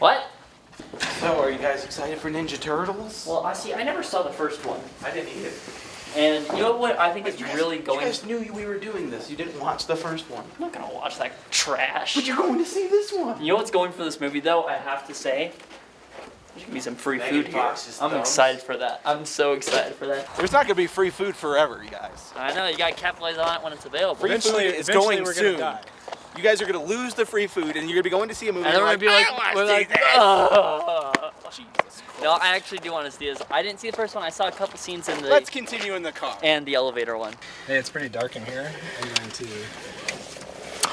What? So, are you guys excited for Ninja Turtles? Well, I never saw the first one. I didn't either. And you know what I think is really going... You guys knew we were doing this. You didn't watch the first one. I'm not going to watch that trash. But you're going to see this one. You know what's going for this movie, though? I have to say, there's going to be some free food here. I'm excited for that. I'm so excited for that. There's not going to be free food forever, you guys. I know, you got to capitalize on it when it's available. Free food is going soon. You guys are going to lose the free food, and you're going to be going to see a movie. And then we're going to be like, Jesus Christ. No, I actually do want to see this. I didn't see the first one. I saw a couple scenes in the... Let's continue in the car. And the elevator one. Hey, it's pretty dark in here. I'm going to...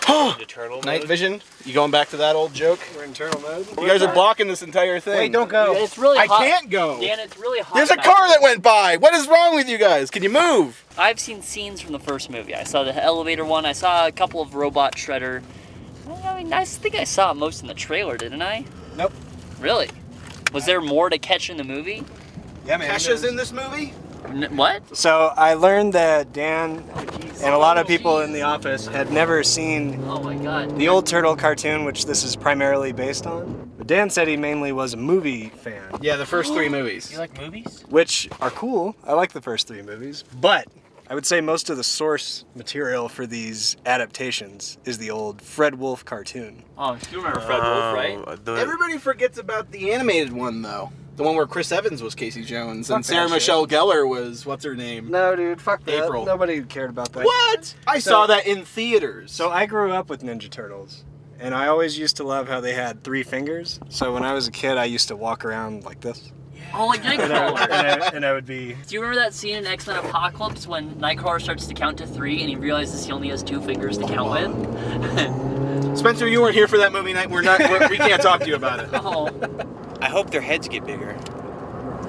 Ninja Turtle Night vision? You going back to that old joke? We're in turtle mode. You guys are blocking this entire thing. Wait, don't go. It's really hot. I can't go. Dan, it's really hot. There's a car that went by. What is wrong with you guys? Can you move? I've seen scenes from the first movie. I saw the elevator one. I saw a couple of Robot Shredder. I mean, I think I saw most in the trailer, didn't I? Nope. Really? Was there more to catch in the movie? Yeah, man. Kesha's in this movie? What? So I learned that Dan and a lot of people in the office had never seen Oh my god. the old Turtle cartoon, which this is primarily based on. But Dan said he mainly was a movie fan, Yeah, the first 3 movies. You like movies? which are cool. I like the first 3 movies, but I would say most of the source material for these adaptations is the old Fred Wolf cartoon. Oh, you remember Fred Wolf, right? Everybody forgets about the animated one, though. The one where Chris Evans was Casey Jones and Fuck Sarah that Michelle Gellar was, what's her name? No, dude, fuck that. April. Nobody cared about that. What? I saw that in theaters. So I grew up with Ninja Turtles, and I always used to love how they had 3 fingers. So when I was a kid, I used to walk around like this. Oh, like Nightcrawler. And I would be... Do you remember that scene in X-Men Apocalypse when Nightcrawler starts to count to 3 and he realizes he only has 2 fingers to count with? Spencer, you weren't here for that movie night. We can't talk to you about it. Oh. I hope their heads get bigger.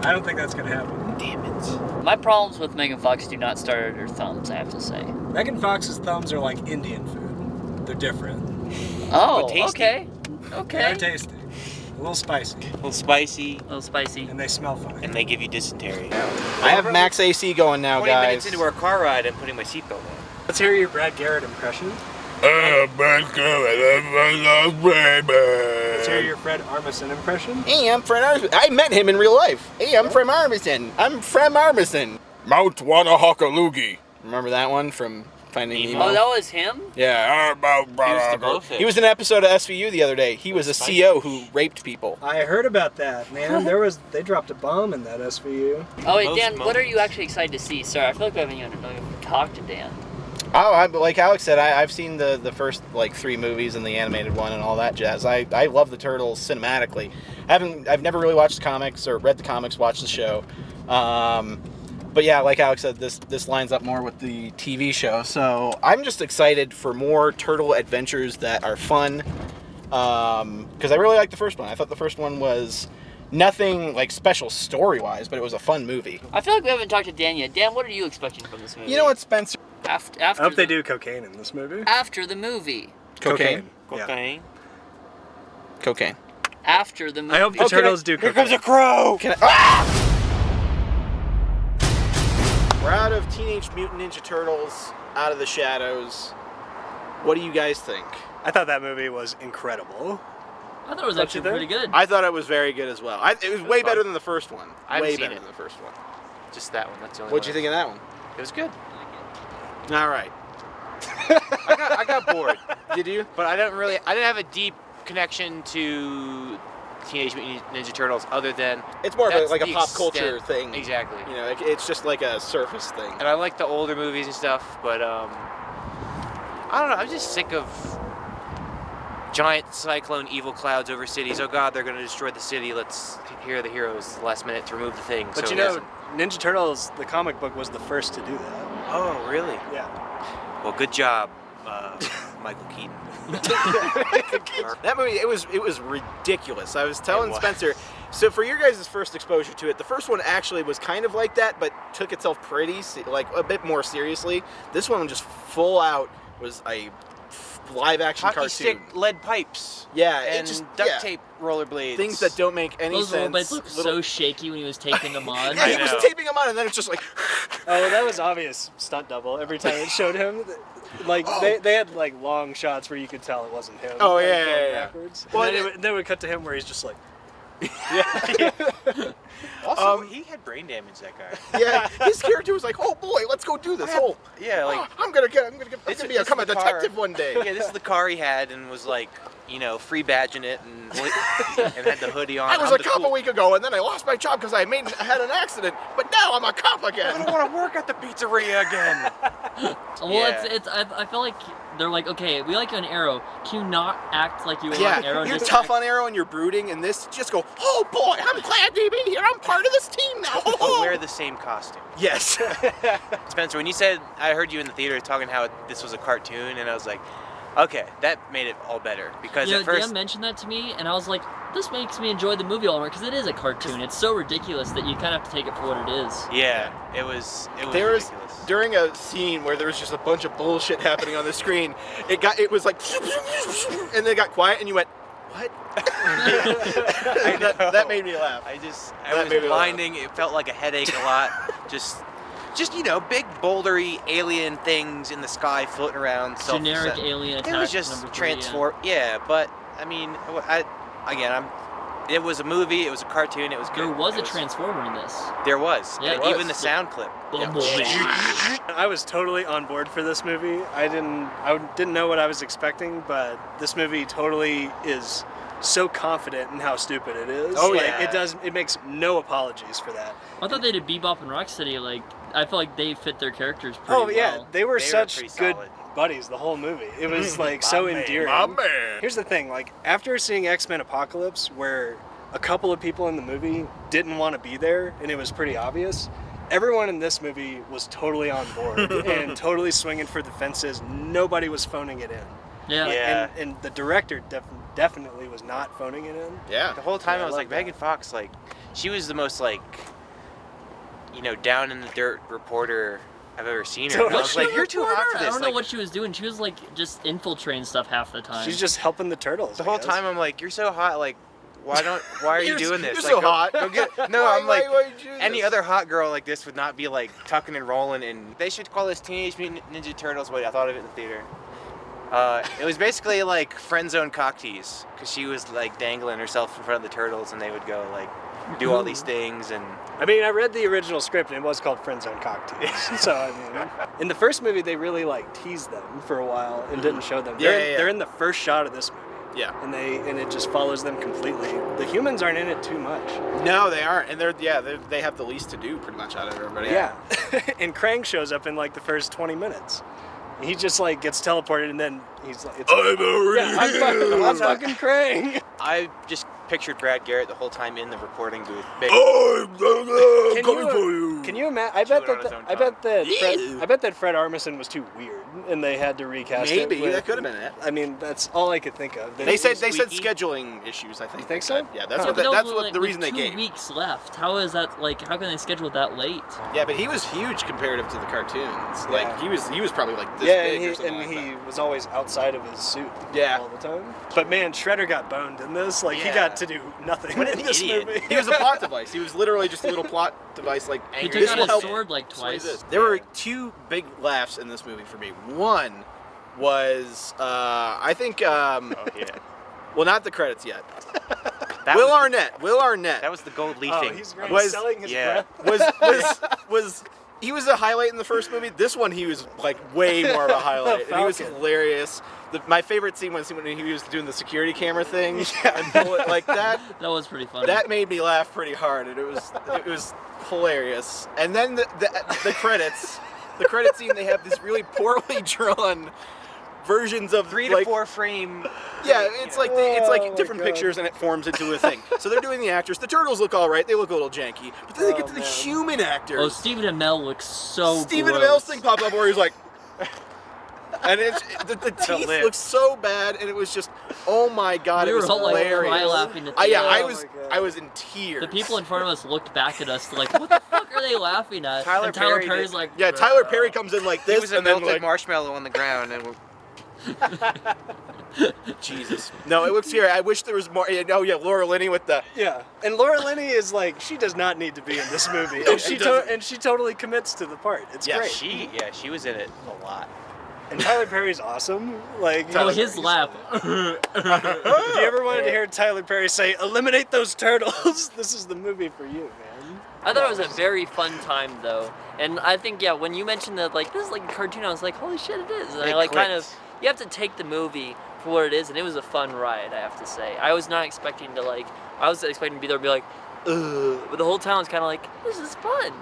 I don't think that's going to happen. Damn it. My problems with Megan Fox do not start at her thumbs, I have to say. Megan Fox's thumbs are like Indian food. They're different. Oh, But tasty. okay. They're Okay. tasty. A little spicy. A little spicy, A little spicy. And they smell funny. and they give you dysentery. I have max AC going now, 20 guys. minutes into our car ride, I'm putting my seatbelt on. Let's hear your Brad Garrett impression. Let's hear your Fred Armisen impression. Hey, I'm Fred Armisen. I met him in real life. Hey, I'm Fred Armisen. I'm Fred Armisen. Mount Wanahakalugi. Remember that one from Finding Nemo? Oh, that was him? Yeah. He was in an episode of SVU the other day. He was a CO who raped people. I heard about that, man. They dropped a bomb in that SVU. Oh, wait, Most Dan, what are moments. you actually excited to see? Sorry, I feel like we haven't even talked to Dan. Oh, like Alex said, I've seen the first like 3 movies and the animated one and all that jazz. I love the Turtles cinematically. I've never really watched the comics or read the comics, watched the show. But yeah, like Alex said, this lines up more with the TV show. So I'm just excited for more turtle adventures that are fun. Because I really liked the first one. I thought the first one was nothing like special story-wise, but it was a fun movie. I feel like we haven't talked to Dan yet. Dan, what are you expecting from this movie? You know what, Spencer? After I hope they do cocaine in this movie. After the movie. Cocaine. Yeah. Cocaine. Cocaine. After the movie. I hope the turtles do cocaine. Here comes a crow! We're out of Teenage Mutant Ninja Turtles, out of the shadows. What do you guys think? I thought that movie was incredible. I thought it was Don't actually you think? pretty good. I thought it was very good as well. It was way better than the first one. I haven't way seen better it. than the first one. Just that one, that's the only What'd one. you think of that one? It was good. All right. I got bored. Did you? But I didn't have a deep connection to Teenage Mutant Ninja Turtles other than It's more of that's like a the pop culture extent- thing. Exactly. You know, it's just like a surface thing. And I like the older movies and stuff, but I don't know, I'm just sick of giant cyclone evil clouds over cities. Oh god, they're gonna destroy the city. Let's hear the heroes last minute to remove the thing. But so you it know, doesn't. Ninja Turtles, the comic book, was the first to do that. Oh, really? Yeah. Well, good job, Michael Keaton. That movie, it was ridiculous. I was telling was. Spencer, so for your guys' first exposure to it, the first one actually was kind of like that, but took itself pretty, like a bit more seriously. This one just full out was a live action Hockey cartoon. stick, lead pipes. Yeah, And it just duct tape rollerblades. Things that don't make any Those sense. rollerblades look so shaky when he was taping them on. Yeah, he I was know. taping them on, and then it's just like well, that was obvious stunt double. Every time it showed him, like they had like long shots where you could tell it wasn't him. Oh, like, yeah, going yeah, yeah. backwards. Well, And then it would cut to him where he's just like, Also, he had brain damage. That guy. Yeah, his character was like, "Oh boy, let's go do this." Yeah, like I'm gonna This is become a the car. detective one day. yeah, this is the car he had, and was like, free badging it, and had the hoodie on. I was I'm a the cop cool- a week ago, and then I lost my job because I had an accident. But now I'm a cop I again. don't want to work at the pizzeria again. Well, Yeah. I feel like they're like, okay, we like you on Arrow. Can you not act like you were on Yeah, Arrow? you're Just tough act- on Arrow and you're brooding, and this just go, "Oh boy, I'm glad to be here. I'm part of this team now." But wear the same costume. Yes. Spencer, when you said, I heard you in the theater talking how this was a cartoon, and I was like, okay, that made it all better. Because Yeah, at first, Dan mentioned that to me, and I was like, this makes me enjoy the movie all more because it is a cartoon. It's so ridiculous that you kind of have to take it for what it is. yeah, it was There was ridiculous. during a scene where there was just a bunch of bullshit happening on the screen. It was like, and then it got quiet, and you went, "What?" that made me laugh. I That was made me laugh. blinding. It felt like a headache a lot. just big bouldery alien things in the sky floating around. Generic alien attack. It was just number 3, transform. Yeah, but I mean, it was a movie. It was a cartoon. It was yeah. good. There was It a transformer in this. There was. Yeah, And it even was. the sound clip. Bumblebee. I was totally on board for this movie. I didn't know what I was expecting, but this movie totally is so confident in how stupid it is. Oh, Like, yeah. it makes no apologies for that. I thought they did Bebop and Rocksteady. Like, I feel like they fit their characters pretty Oh yeah, well. they were They were such pretty good solid. buddies the whole movie. It was like so endearing. My man. Here's the thing, like after seeing X-Men Apocalypse, where a couple of people in the movie didn't want to be there, and it was pretty obvious, everyone in this movie was totally on board and totally swinging for the fences. Nobody was phoning it in. Yeah. Yeah. And the director definitely was not phoning it in. Yeah. The whole time Yeah, I was I like, love that. Megan Fox, like, she was the most like, down in the dirt reporter I've ever seen her. And I Was was she like, a you're too hot reporter? for this. I don't know Like, what she was doing. She was like just infiltrating stuff half the time. She's just helping the turtles. the I whole guess. time I'm like, you're so hot. Like, why are you doing this? You're Like, so hot. Go get, no, Why- I'm like, why would you do any this? other hot girl like this would not be like tucking and rolling. And they should call this Teenage Mutant Ninja Turtles. Wait, I thought of it in the theater. It was basically like friend zone cock tease, because she was like dangling herself in front of the turtles, and they would go like do all these things. And I mean, I read the original script and it was called Friend Zone Cocktails. So, I mean, in the first movie, they really like teased them for a while and didn't show them. They're in the first shot of this movie. Yeah. And it just follows them completely. The humans aren't in it too much. No, they aren't, and they have the least to do pretty much out of everybody. Yeah. And Krang shows up in like the first 20 minutes. He just like gets teleported and then he's like, I'm fucking Krang. I just pictured Brad Garrett the whole time in the reporting booth. Big, Can you imagine? I Chewing on his own bet that Fred Armisen was too weird, and they had to recast it. Maybe with- that could have been it. I mean, that's all I could think of. They said squeaky? scheduling issues. I think. You think so? Yeah, that's Huh. what But that's those were, what like, the with reason they 2 gave. weeks left. How is that like? How can they schedule it that late? Yeah, but he was huge comparative to the cartoons. Like Yeah. he was probably like this Yeah, big and he, or something and like he that. was always outside of his suit Yeah. all the time. But man, Shredder got boned in this. Like, he Yeah. got to do nothing What an in this idiot. movie. He was a plot device. He was literally just a little plot device. Like He Angry took this out will his help sword like sway twice. this. There were 2 big laughs in this movie for me. One was I think oh yeah, well, not the credits yet. that Will was, Arnett That was the gold Oh, leafing. he's great. Was- Selling his yeah. breath. was he was a highlight in the first movie. This one he was like way more of a highlight. And he was Falcon. hilarious. My favorite scene was when he was doing the security camera thing and pull it like that. That was pretty funny. That made me laugh pretty hard, and it was hilarious. And then the credits, the credit scene, they have these really poorly drawn versions of 3 like, to 4 frame. Yeah, it's like it's Oh like my different God. pictures, and it forms into a thing. So they're doing the actors. The turtles look all right. They look a little janky, but then they get to the man. human actors. Oh, Stephen Amell looks so. Stephen gross. Amell's thing popped up where he's like, and the teeth lip. look so bad, and it was just, oh my god, We it were was all like hilarious. cry laughing at Yeah, the I end. was my God. I was in tears. The people in front of us looked back at us like, what the fuck are they laughing at? Tyler and Tyler Perry Perry's did- like, Yeah, Tyler Perry comes in like He this, was a and then melted like, marshmallow on the ground, and Jesus. No, it looks here. I wish there was more. Oh yeah, Laura Linney with the. Yeah, and Laura Linney is like, she does not need to be in this movie, No, and she she doesn't. and she totally commits to the part. It's Yeah, great. She was in it a lot. And Tyler Perry's awesome. Like, Oh, his laugh. if you ever wanted to hear Tyler Perry say, "Eliminate those turtles," this is the movie for you, man. I thought it was a very fun time though, and I think when you mentioned that like this is like a cartoon, I was like, holy shit, it is. And I It like kind of clicked. you have to take the movie for what it is, and it was a fun ride, I have to say. I was not expecting to I was expecting to be there and be like, ugh, but the whole time was kind of like, this is fun.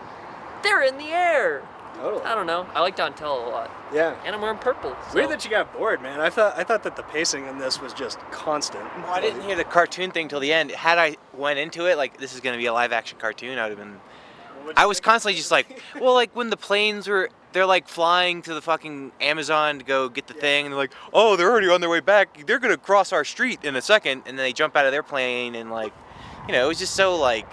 They're in the air. Totally. I don't know. I like Donatello a lot, Yeah. and I'm wearing purple. So. Weird that you got bored, man. I thought that the pacing in this was just constant. Well, I didn't hear the cartoon thing till the end. Had I went into it like this is gonna be a live action cartoon, I would have been. I was constantly just like, well, like when the planes they're like flying to the fucking Amazon to go get the thing, and they're like, oh, they're already on their way back. They're gonna cross our street in a second, and then they jump out of their plane, and like, it was just so like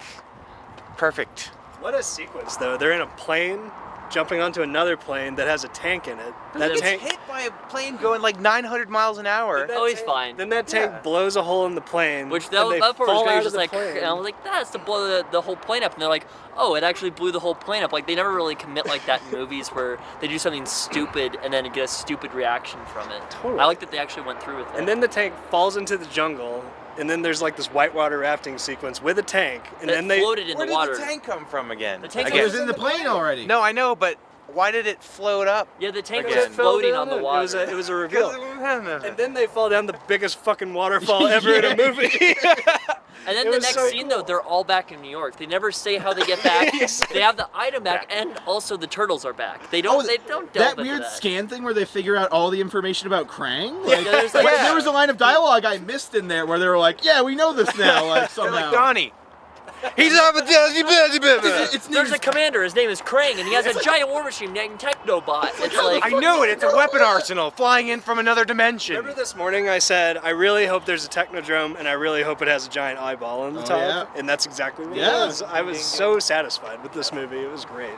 perfect. What a sequence, though. They're in a plane, jumping onto another plane that has a tank in it. That Gets tank. hit by a plane going like 900 miles an hour. That Oh, he's tank- fine. Then that tank Yeah. blows a hole in the plane. Which and that they part was fall great. out Just of the like, plane. and I was like, that's to blow the whole plane up. And they're like, oh, it actually blew the whole plane up. Like they never really commit like that in movies where they do something stupid and then get a stupid reaction from it. Totally. I like that they actually went through with it. And then the tank falls into the jungle, and then there's like this whitewater rafting sequence with a tank, and That then they floated in Where the did water. the tank come from again? The tank It Again. was in the plane already. No, I know, but why did it float up? Yeah, the tank Again. was floating fell on the down. water. It was a reveal. And And then they fall down the biggest fucking waterfall ever in a movie. And then It the was next so scene, cool. though, they're all back in New York. They never say how they get back. They have the item back, and also the turtles are back. They don't. Oh, They don't delve that into weird that. scan thing where they figure out all the information about Krang. Like, Yeah, there's like- like, there was a line of dialogue I missed in there where they were like, "Yeah, we know this now." Like they're somehow. like, Donnie. He's up at It's There's a commander. His name is Krang, and he has a giant war machine named Technobot. It's like I knew it. It's a weapon arsenal flying in from another dimension. Remember this morning I said, I really hope there's a Technodrome, and I really hope it has a giant eyeball on the Oh, top. yeah. And that's exactly what Yeah. it was. I was so satisfied with this movie. It was great.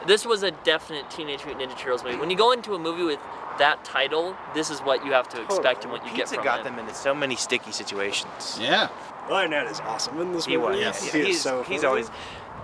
this was a definite Teenage Mutant Ninja Turtles movie. When you go into a movie with that title, this is what you have to expect and what you get Pizza from got it. them into so many sticky situations. Yeah. Lionel is awesome in this He movie. was. Yes. He is He's, so he's funny. always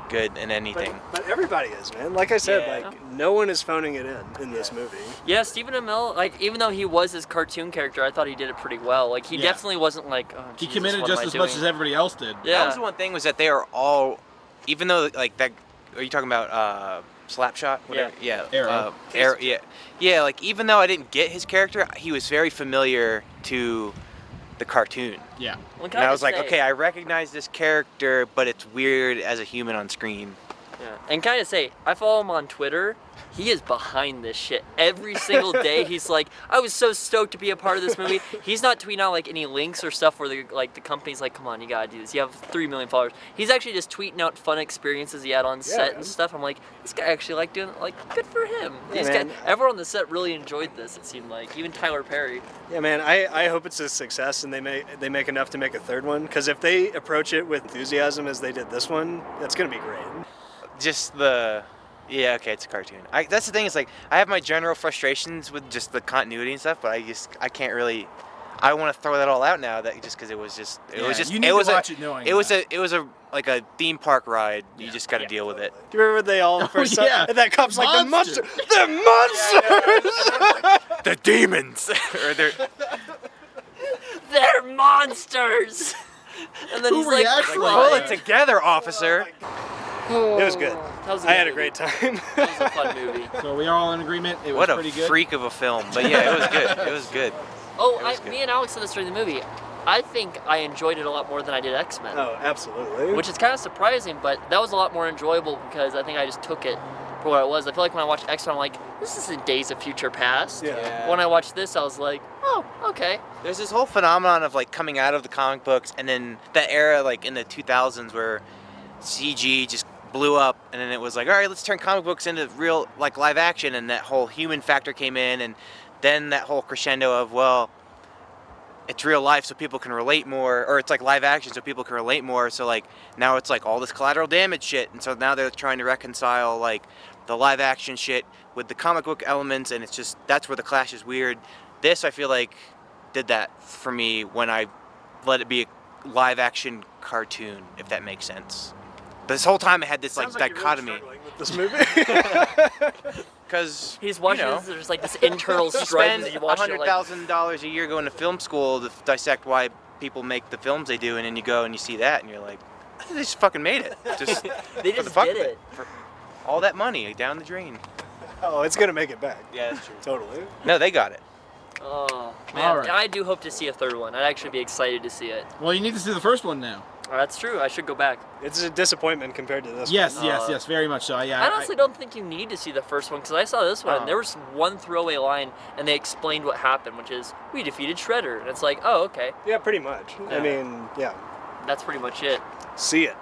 good in anything. But everybody is, man. Like I said, Yeah. like no one is phoning it in this movie. Yeah, Stephen Amell, like even though he was his cartoon character, I thought he did it pretty well. Like he Yeah. definitely wasn't like, oh, He Jesus, committed what am just I as much doing? as everybody else did. Yeah. That was the one thing was that they are all, even though like that. Are you talking about Slapshot? Whatever? Yeah. Arrow. Arrow. Yeah. Yeah. Like even though I didn't get his character, he was very familiar to the cartoon. Yeah. Well, can And I just was like, say- okay, I recognize this character, but it's weird as a human on screen. Yeah. And kind of say, I follow him on Twitter. He is behind this shit every single day. He's like, I was so stoked to be a part of this movie. He's not tweeting out like any links or stuff where the company's like, come on, you gotta do this. You have 3 million followers. He's actually just tweeting out fun experiences he had on set man. and stuff. I'm like, this guy actually like doing it. Like, good for him. Yeah, These man. guys, everyone on the set really enjoyed this. It seemed like even Tyler Perry. Yeah, man. I hope it's a success and they make enough to make a third one. Because if they approach it with enthusiasm as they did this one, that's gonna be great. Just yeah, okay, it's a cartoon. That's the thing, is like I have my general frustrations with just the continuity and stuff, but I can't really. I want to throw that all out now, that just because it was just You need to watch it knowing that. it was like a theme park ride. You just got to deal with it. Do you remember when they all first saw, yeah. and that cop's like, the Monster. monster! The monsters! The demons, or they're They're monsters. And then Who he's like, reacts crying. like pull it together, officer. It was good. That was I had a movie. great time. That was a fun movie. So we are all in agreement. It was What a pretty good. freak of a film, but yeah, it was good. It was good. Oh, It was good. me and Alex said this during the movie. I think I enjoyed it a lot more than I did X-Men. Oh, absolutely. Which is kind of surprising, but that was a lot more enjoyable because I think I just took it for what it was. I feel like when I watched X-Men, I'm like, this isn't Days of Future Past. Yeah. When I watched this, I was like, oh, okay. There's this whole phenomenon of like coming out of the comic books, and then that era like in the 2000s where CG just blew up, and then it was like, all right, let's turn comic books into real like live action, and that whole human factor came in, and then that whole crescendo of, well, it's real life so people can relate more, or it's like live action so people can relate more, so like now it's like all this collateral damage shit, and so now they're trying to reconcile like the live action shit with the comic book elements, and it's just, that's where the clash is weird. This, I feel like, did that for me when I let it be a live action cartoon, if that makes sense. But this whole time I had this like Sounds like you're dichotomy. really struggling with this movie. Because He's watching this, there's like this internal you strife spend as you watch it. Like, $100,000 a year going to film school to dissect why people make the films they do, and then you go and you see that, and you're like, they just fucking made it. Just they for the just fuck did of it. For all that money down the drain. Oh, it's gonna make it back. Yeah, that's true. Totally. No, they got it. Oh man, All right. I do hope to see a third one. I'd actually be excited to see it. Well, you need to see the first one now. Oh, that's true. I should go back. It's a disappointment compared to this Yes, one. yes, very much so. Yeah, I honestly don't think you need to see the first one because I saw this one. Oh. There was one throwaway line, and they explained what happened, which is we defeated Shredder, and it's like, oh, okay, Yeah, pretty much. Yeah. I mean, yeah. that's pretty much it. See it.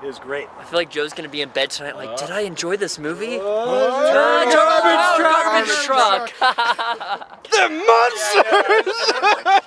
It was great. I feel like Joe's gonna be in bed tonight, like, did I enjoy this movie? Garbage Garbage truck. The monsters!